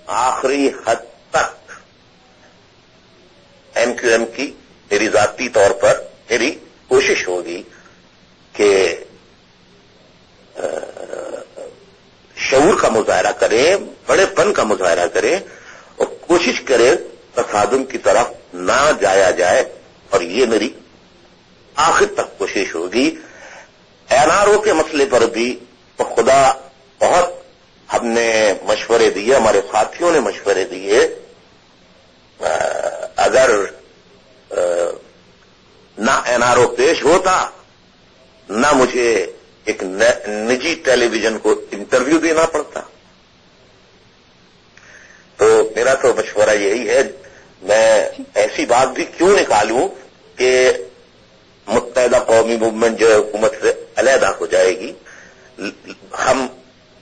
آخری حد تک ایم کیو ایم کی میری ذاتی طور پر میری کوشش ہوگی کہ شعور کا مظاہرہ کریں، بڑے پن کا مظاہرہ کریں اور کوشش کریں تصادم کی طرف نہ جایا جائے، اور یہ میری آخر تک کوشش ہوگی۔ این آر او کے مسئلے پر بھی تو خدا بہت ہم نے مشورے دیے، ہمارے ساتھیوں نے مشورے دیے، اگر نہ این آر او پیش ہوتا، نہ مجھے ایک نجی ٹیلی ویژن کو انٹرویو دینا پڑتا، تو میرا تو مشورہ یہی ہے، میں ایسی بات بھی کیوں نکالوں کہ متحدہ قومی موومنٹ جو حکومت سے علیحدہ ہو جائے گی۔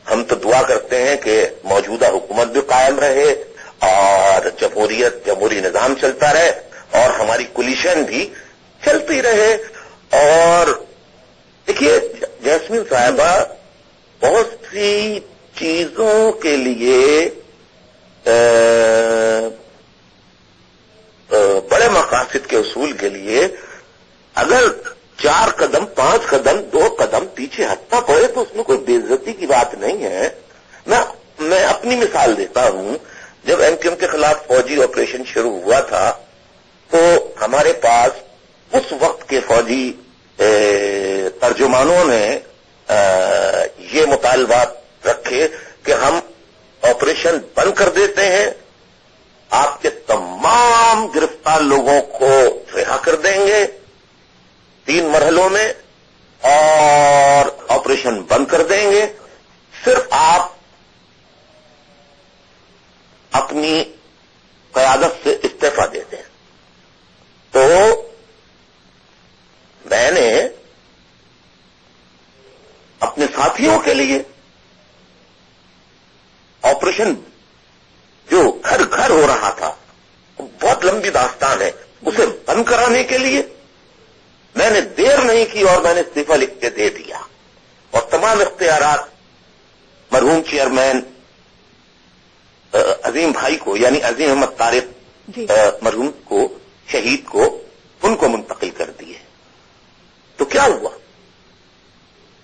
ہم تو دعا کرتے ہیں کہ موجودہ حکومت بھی قائم رہے اور جمہوری نظام چلتا رہے اور ہماری کولیشن بھی چلتی رہے۔ اور دیکھیے جیسمین صاحبہ، بہت سی چیزوں کے لیے بڑے مقاصد کے حصول کے لیے اگر 4 قدم 5 قدم 2 قدم پیچھے ہٹنا پڑے تو اس میں کوئی بے عزتی کی بات نہیں ہے۔ میں اپنی مثال دیتا ہوں، جب ایم کیو ایم کے خلاف فوجی آپریشن شروع ہوا تھا تو ہمارے پاس اس وقت کے فوجی ترجمانوں نے یہ مطالبات رکھے کہ ہم آپریشن بند کر دیتے ہیں، آپ کے تمام گرفتار لوگوں کو رہا کر دیں گے 3 مرحلوں میں اور آپریشن بند کر دیں گے، صرف آپ اپنی قیادت سے استعفی دے دیں۔ تو میں نے اپنے ساتھیوں کے لیے آپریشن جو گھر گھر ہو رہا تھا، بہت لمبی داستان ہے، اسے بند کرانے کے لیے میں نے دیر نہیں کی اور میں نے استعفی لکھ کے دے دیا، اور تمام اختیارات مرحوم چیئرمین عظیم بھائی کو، یعنی عظیم احمد طارق مرحوم کو، شہید کو، ان کو منتقل کر دیے۔ تو کیا ہوا؟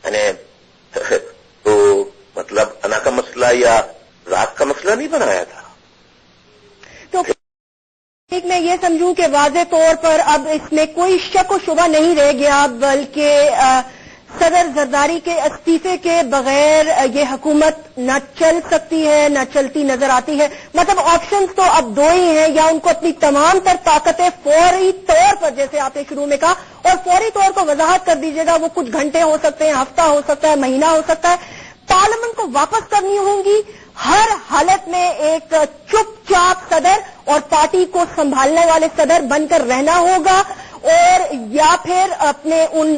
میں نے تو مطلب انا کا مسئلہ یا رات کا مسئلہ نہیں بنایا تھا۔ تو ایک میں یہ سمجھوں کہ واضح طور پر اب اس میں کوئی شک و شبہ نہیں رہ گیا، بلکہ صدر زرداری کے استعفے کے بغیر یہ حکومت نہ چل سکتی ہے، نہ چلتی نظر آتی ہے۔ مطلب آپشنز تو اب 2 ہی ہیں، یا ان کو اپنی تمام تر طاقتیں فوری طور پر، جیسے آپ نے شروع میں کہا، اور فوری طور پر وضاحت کر دیجیے گا، وہ کچھ گھنٹے ہو سکتے ہیں، ہفتہ ہو سکتا ہے، مہینہ ہو سکتا ہے، پارلیمنٹ کو واپس کرنی ہوں گی، ہر حالت میں ایک چپ چاپ صدر اور پارٹی کو سنبھالنے والے صدر بن کر رہنا ہوگا، اور یا پھر اپنے ان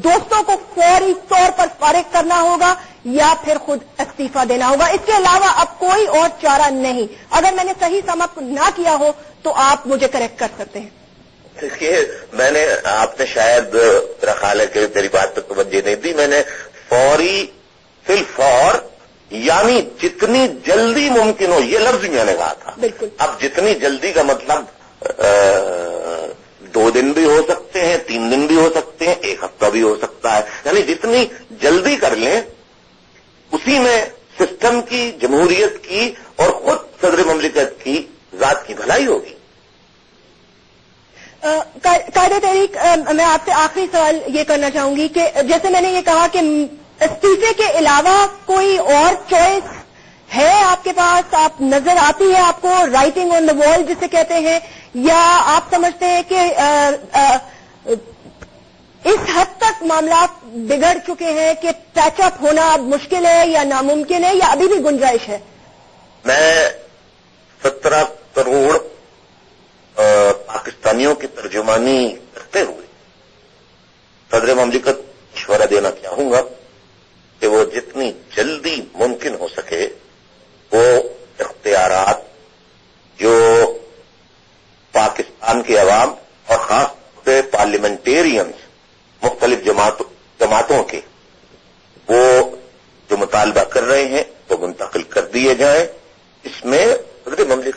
دوستوں کو فوری طور پر فارغ کرنا ہوگا، یا پھر خود استعفی دینا ہوگا۔ اس کے علاوہ اب کوئی اور چارہ نہیں۔ اگر میں نے صحیح سمجھ نہ کیا ہو تو آپ مجھے کریکٹ کر سکتے ہیں۔ دیکھیے، میں نے، آپ نے شاید میرا خیال ہے کہ میری بات پہ توجہ نہیں دی، میں نے فوری فی الفور یعنی جتنی جلدی ممکن ہو، یہ لفظ میں نے کہا تھا۔ بالکل۔ اب جتنی جلدی کا مطلب 2 دن بھی ہو سکتے ہیں، 3 دن بھی ہو سکتے ہیں، 1 ہفتہ بھی ہو سکتا ہے، یعنی جتنی جلدی کر لیں اسی میں سسٹم کی، جمہوریت کی اور خود صدر مملکت کی ذات کی بھلائی ہوگی۔ قائد تحریک، میں آپ سے آخری سوال یہ کرنا چاہوں گی کہ جیسے میں نے یہ کہا کہ استعفے کے علاوہ کوئی اور چوائس ہے آپ کے پاس، آپ نظر آتی ہے آپ کو رائٹنگ آن دا وال جسے کہتے ہیں، یا آپ سمجھتے ہیں کہ اس حد تک معاملات بگڑ چکے ہیں کہ پیچ اپ ہونا اب مشکل ہے یا ناممکن ہے، یا ابھی بھی گنجائش ہے؟ میں 17 کروڑ پاکستانیوں کی ترجمانی کرتے ہوئے صدر مملکت مشورہ دینا چاہوں گا کہ وہ جتنی جلدی ممکن ہو سکے وہ اختیارات جو پاکستان کے عوام اور خاص طور پہ پارلیمنٹیرینز مختلف جماعتوں کے وہ جو مطالبہ کر رہے ہیں وہ منتقل کر دیے جائیں۔ اس میں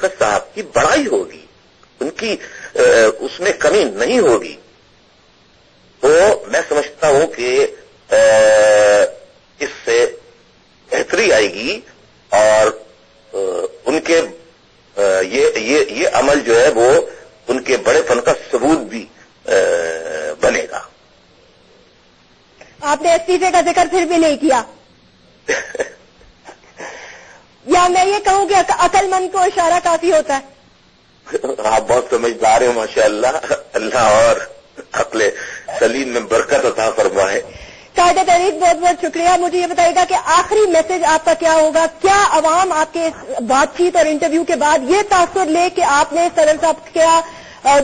لیاقت صاحب کی بڑائی ہوگی، ان کی اس میں کمی نہیں ہوگی، تو میں سمجھتا ہوں کہ اس سے بہتری آئے گی اور ان کے یہ عمل جو ہے وہ ان کے بڑے پن کا ثبوت بھی بنے گا۔ آپ نے استعفے کا ذکر پھر بھی نہیں کیا یا میں یہ کہوں کہ عقل مند کو اشارہ کافی ہوتا ہے؟ آپ بہت سمجھدار ہیں ماشاء اللہ، اللہ اور عقل سلیم میں برکت عطا فرمائے۔ قائد تحریک بہت بہت شکریہ۔ مجھے یہ بتائیے گا کہ آخری میسج آپ کا کیا ہوگا؟ کیا عوام آپ کے بات چیت اور انٹرویو کے بعد یہ تاثر لے کہ آپ نے صدر صاحب کیا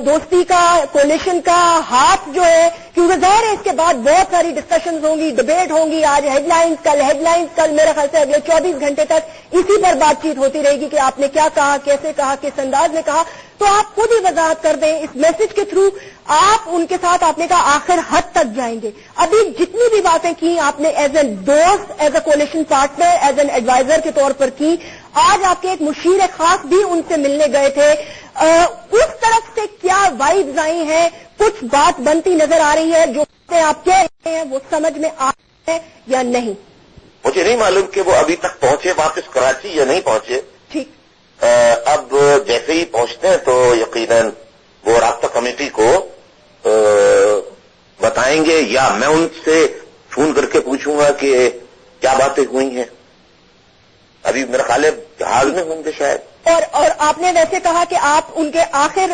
دوستی کا، کولیشن کا ہاتھ جو ہے، کیونکہ ظاہر ہے اس کے بعد بہت ساری ڈسکشنز ہوں گی، ڈبیٹ ہوں گی، آج ہیڈ لائنز، میرے خیال سے اگلے 24 گھنٹے تک اسی پر بات چیت ہوتی رہے گی کہ آپ نے کیا کہا، کیسے کہا، کس انداز میں کہا، تو آپ خود ہی وضاحت کر دیں اس میسج کے تھرو۔ آپ ان کے ساتھ آپ نے کہا آخر حد تک جائیں گے، ابھی جتنی بھی باتیں کی آپ نے ایز اے دوست، as a coalition partner, as an adviser کے طور پر کی، آج آپ کے ایک مشیر خاص بھی ان سے ملنے گئے تھے، اس طرف سے کیا وائبز آئی ہیں؟ کچھ بات بنتی نظر آ رہی ہے؟ جو آپ کہہ رہے ہیں وہ سمجھ میں آ رہے ہیں یا نہیں؟ مجھے نہیں معلوم کہ وہ ابھی تک پہنچے واپس کراچی یا نہیں پہنچے۔ ٹھیک، اب جیسے ہی پہنچتے ہیں تو یقیناً وہ رابطہ کمیٹی کو بتائیں گے، یا میں ان سے فون کر کے پوچھوں گا کہ کیا باتیں ہوئی ہیں۔ ابھی میرا خیال ہے حال میں ہوں گے شاید۔ اور آپ نے ویسے کہا کہ آپ ان کے آخر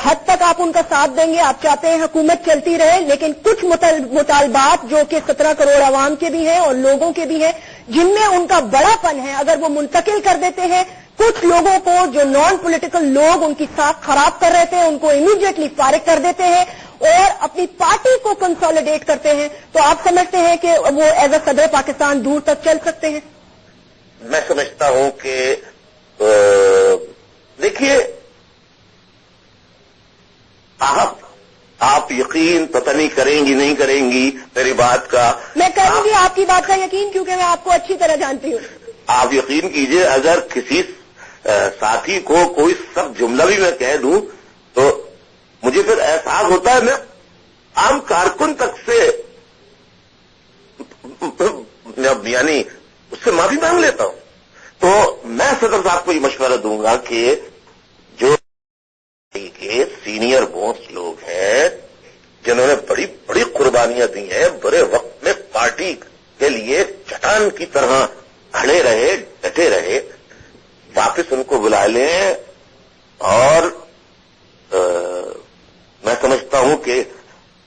حد تک آپ ان کا ساتھ دیں گے، آپ چاہتے ہیں حکومت چلتی رہے، لیکن کچھ مطالبات جو کہ 17 کروڑ عوام کے بھی ہیں اور لوگوں کے بھی ہیں، جن میں ان کا بڑا پن ہے، اگر وہ منتقل کر دیتے ہیں کچھ لوگوں کو، جو نان پولیٹیکل لوگ ان کی ساکھ خراب کر رہے تھے، ان کو امیڈیٹلی فارغ کر دیتے ہیں اور اپنی پارٹی کو کنسالیڈیٹ کرتے ہیں، تو آپ سمجھتے ہیں کہ وہ ایز اے صدر پاکستان دور تک چل سکتے ہیں؟ میں سمجھتا ہوں کہ دیکھیے، آپ یقین پتہ نہیں کریں گی نہیں کریں گی میری بات کا۔ میں کروں گی آپ کی بات کا یقین، کیونکہ میں آپ کو اچھی طرح جانتی ہوں۔ آپ یقین کیجئے، اگر کسی ساتھی کو کوئی سب جملہ بھی میں کہہ دوں تو مجھے پھر احساس ہوتا ہے میں عام کارکن تک سے یعنی اس سے معافی مانگ لیتا ہوں۔ تو میں صدر صاحب کو یہ مشورہ دوں گا کہ جو کے سینئر موسٹ لوگ ہیں، جنہوں نے بڑی بڑی قربانیاں دی ہیں، بڑے وقت میں پارٹی کے لیے چٹان کی طرح کھڑے رہے، ڈٹے رہے، واپس ان کو بلا لیں، اور میں سمجھتا ہوں کہ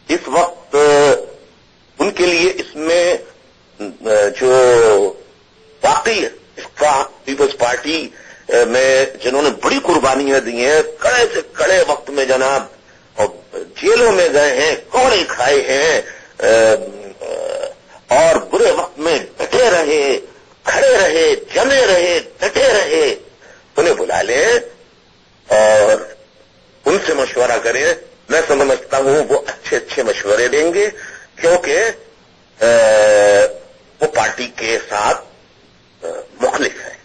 اس وقت ان کے لیے اس میں جو واقعی اس کا پیپلز پارٹی میں جنہوں نے بڑی قربانیاں دی ہیں، کڑے سے کڑے وقت میں جناب، اور جیلوں میں گئے ہیں، کوڑے کھائے ہیں، اور برے وقت میں ڈٹے رہے، کھڑے رہے، جمے رہے، ڈٹے رہے، انہیں بلا لیں اور ان سے مشورہ کریں۔ میں سمجھتا ہوں وہ اچھے اچھے مشورے دیں گے، کیونکہ وہ پارٹی کے ساتھ مخلص ہے۔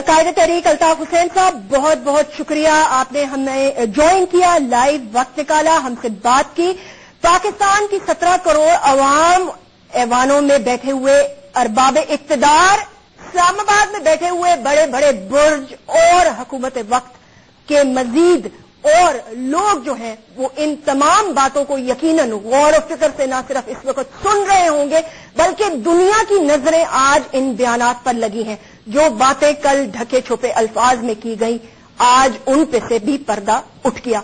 قائد تحریک الطاف حسین صاحب، بہت بہت شکریہ، آپ نے ہمیں جوائن کیا، لائیو وقت نکالا، ہم سے بات کی۔ پاکستان کی 17 کروڑ عوام ایوانوں میں بیٹھے ہوئے ارباب اقتدار، اسلام آباد میں بیٹھے ہوئے بڑے بڑے برج اور حکومت وقت کے مزید اور لوگ جو ہیں وہ ان تمام باتوں کو یقیناً غور و فکر سے نہ صرف اس وقت سن رہے ہوں گے، بلکہ دنیا کی نظریں آج ان بیانات پر لگی ہیں۔ جو باتیں کل ڈھکے چھپے الفاظ میں کی گئیں، آج ان پہ سے بھی پردہ اٹھ گیا۔